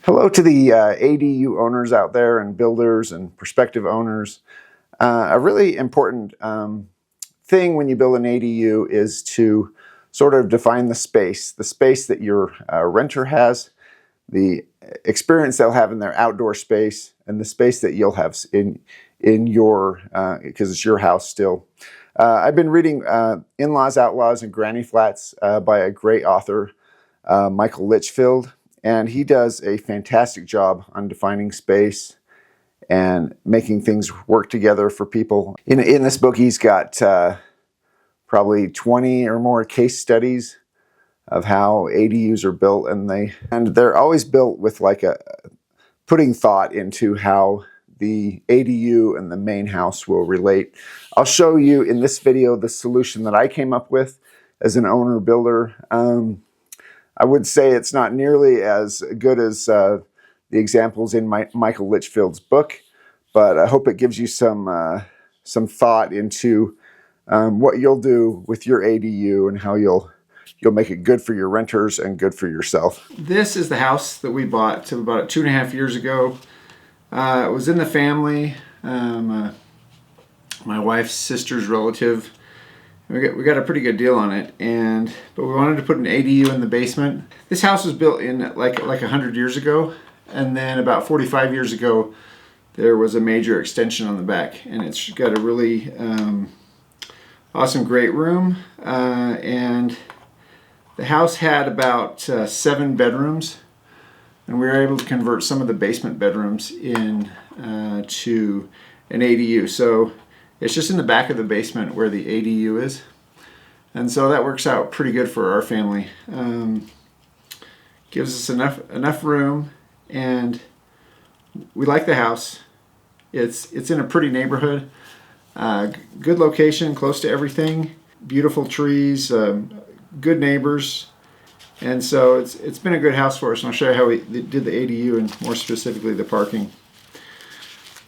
Hello to the ADU owners out there and builders and prospective owners. A really important thing when you build an ADU is to sort of define the space that your renter has, the experience they'll have in their outdoor space, and the space that you'll have in your, because it's your house still. I've been reading In-Laws, Outlaws, and Granny Flats by a great author, Michael Litchfield. And he does a fantastic job on defining space and making things work together for people. In this book, he's got probably 20 or more case studies of how ADUs are built, and they're always built with like putting thought into how the ADU and the main house will relate. I'll show you in this video the solution that I came up with as an owner builder. I would say it's not nearly as good as the examples in Michael Litchfield's book, but I hope it gives you some thought into what you'll do with your ADU and how you'll make it good for your renters and good for yourself. This is the house that we bought about 2.5 years ago. It was in the family, my wife's sister's relative. We got a pretty good deal on it, but we wanted to put an ADU in the basement. This house was built in like 100 years ago, and then about 45 years ago, there was a major extension on the back, and it's got a really awesome great room, and the house had about 7 bedrooms, and we were able to convert some of the basement bedrooms in to an ADU. So it's just in the back of the basement where the ADU is. And so that works out pretty good for our family. Gives us enough room, and we like the house. It's in a pretty neighborhood. Good location, close to everything. Beautiful trees, good neighbors. And so it's been a good house for us, and I'll show you how we did the ADU and more specifically the parking.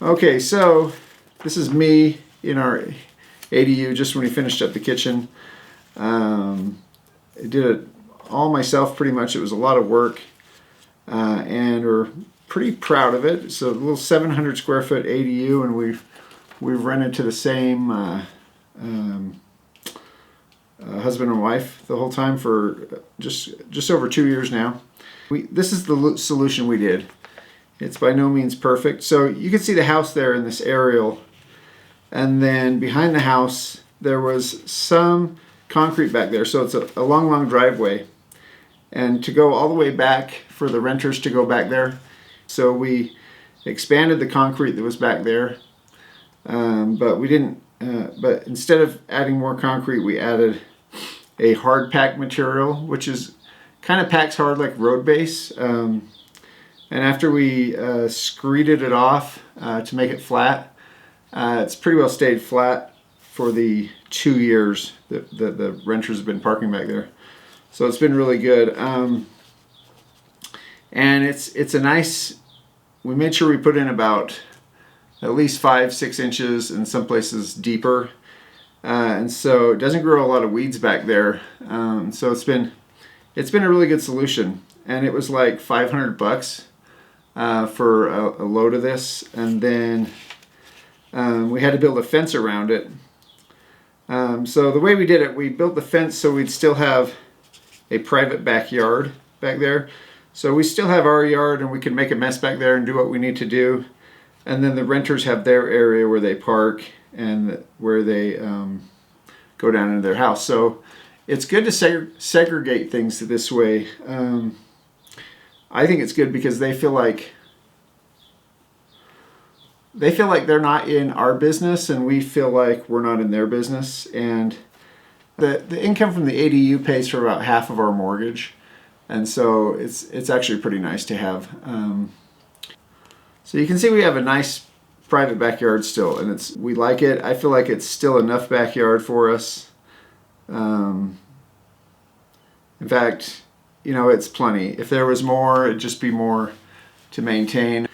Okay, so this is me in our ADU just when we finished up the kitchen. I did it all myself pretty much. It was a lot of work, and we're pretty proud of it. It's a little 700 square foot ADU, and we've rented to the same husband and wife the whole time for just over 2 years now. This is the solution we did. It's by no means perfect. So you can see the house there in this aerial. And then behind the house, there was some concrete back there. So it's a long driveway. And to go all the way back for the renters to go back there. So we expanded the concrete that was back there. But we didn't, but instead of adding more concrete, we added a hard pack material, which is kind of packs hard like road base. And after we screeded it off to make it flat, it's pretty well stayed flat for the 2 years that the renters have been parking back there. So it's been really good. And it's a nice, we made sure we put in about at least 5-6 inches, in some places deeper. And so it doesn't grow a lot of weeds back there. So it's been a really good solution. And it was like $500 for a load of this. And then we had to build a fence around it. So the way we did it, we built the fence so we'd still have a private backyard back there. So we still have our yard, and we can make a mess back there and do what we need to do. And then the renters have their area where they park and where they go down into their house. So it's good to segregate things this way. I think it's good because they feel like they're not in our business, and we feel like we're not in their business. And the income from the ADU pays for about half of our mortgage, and so it's actually pretty nice to have. So you can see we have a nice private backyard still, and we like it. I feel like it's still enough backyard for us. In fact, it's plenty. If there was more, it'd just be more to maintain.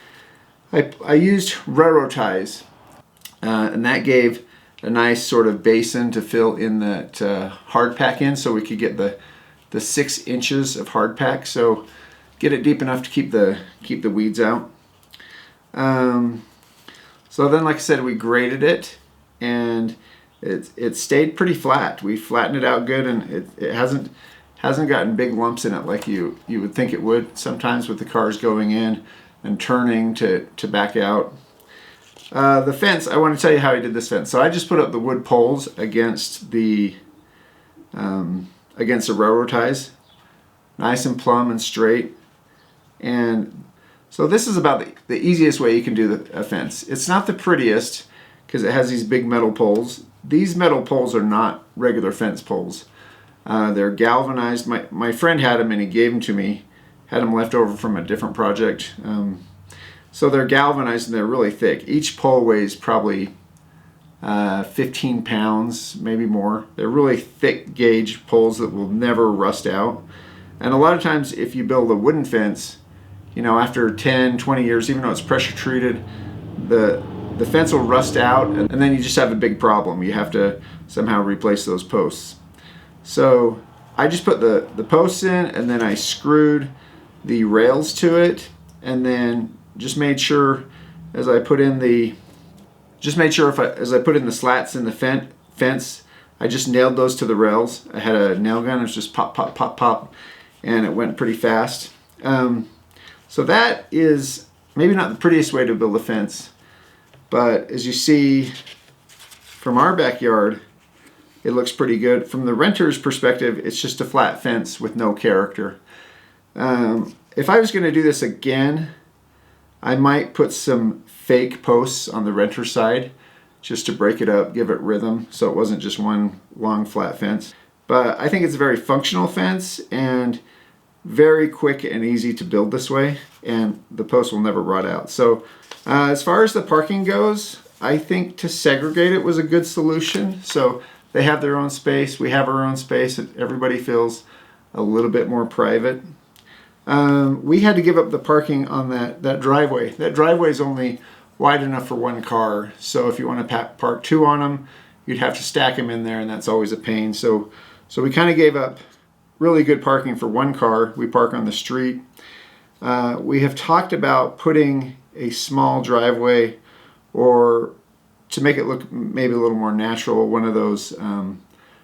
I used railroad ties, and that gave a nice sort of basin to fill in that hard pack in, so we could get the 6 inches of hard pack. So get it deep enough to keep the weeds out. So then, like I said, we graded it, and it stayed pretty flat. We flattened it out good, and it hasn't gotten big lumps in it like you would think it would sometimes with the cars going in and turning to back out. The fence, I want to tell you how I did this fence. So I just put up the wood poles against the railroad ties, nice and plumb and straight. And so this is about the easiest way you can do a fence. It's not the prettiest because it has these big metal poles. These metal poles are not regular fence poles. They're galvanized. My friend had them and he gave them to me. Had them left over from a different project. So they're galvanized and they're really thick. Each pole weighs probably 15 pounds, maybe more. They're really thick gauge poles that will never rust out. And a lot of times if you build a wooden fence, you know, after 10, 20 years, even though it's pressure treated, the fence will rust out, and then you just have a big problem. You have to somehow replace those posts. So I just put the posts in, and then I screwed the rails to it, and then just made sure as I put in the slats in the fence, I just nailed those to the rails. I had a nail gun. It was just pop, pop, pop, pop, and it went pretty fast. So that is maybe not the prettiest way to build a fence, but as you see from our backyard, it looks pretty good. From the renter's perspective, it's just a flat fence with no character. If I was going to do this again, I might put some fake posts on the renter side just to break it up, give it rhythm, so it wasn't just one long flat fence. But I think it's a very functional fence and very quick and easy to build this way, and the post will never rot out. So as far as the parking goes, I think to segregate it was a good solution. So they have their own space, we have our own space, everybody feels a little bit more private. We had to give up the parking on that driveway. That driveway is only wide enough for one car, so if you want to park two on them, you'd have to stack them in there, and that's always a pain. So we kind of gave up really good parking for one car. We park on the street. We have talked about putting a small driveway, or to make it look maybe a little more natural, one of those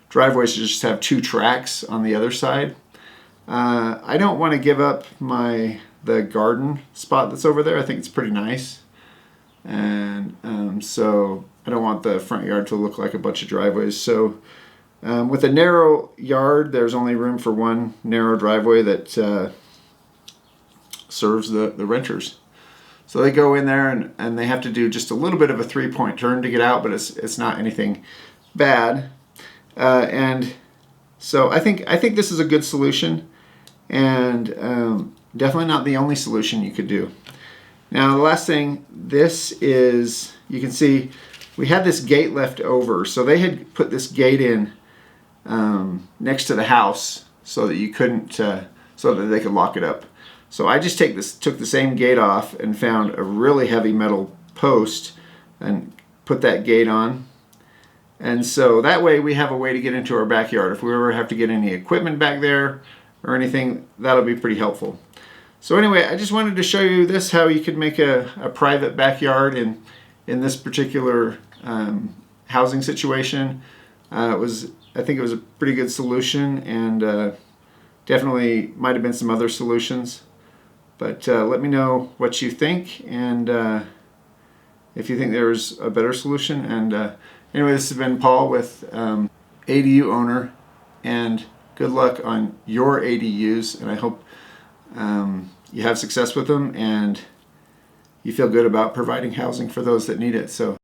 driveways to just have two tracks on the other side. I don't want to give up the garden spot that's over there. I think it's pretty nice, and so I don't want the front yard to look like a bunch of driveways. So with a narrow yard, there's only room for one narrow driveway that serves the renters. So they go in there and they have to do just a little bit of a 3-point turn to get out, but it's not anything bad. And so I think this is a good solution, and definitely not the only solution you could do. Now the last thing, this is, you can see we had this gate left over, so they had put this gate in next to the house so that you couldn't, so that they could lock it up. So I just took the same gate off and found a really heavy metal post and put that gate on. And so that way we have a way to get into our backyard. If we ever have to get any equipment back there or anything, that'll be pretty helpful. So anyway, I just wanted to show you this, how you could make a private backyard in this particular housing situation. I think it was a pretty good solution, and definitely might have been some other solutions. But let me know what you think, and if you think there's a better solution. And anyway, this has been Paul with ADU owner, and good luck on your ADUs, and I hope you have success with them and you feel good about providing housing for those that need it. So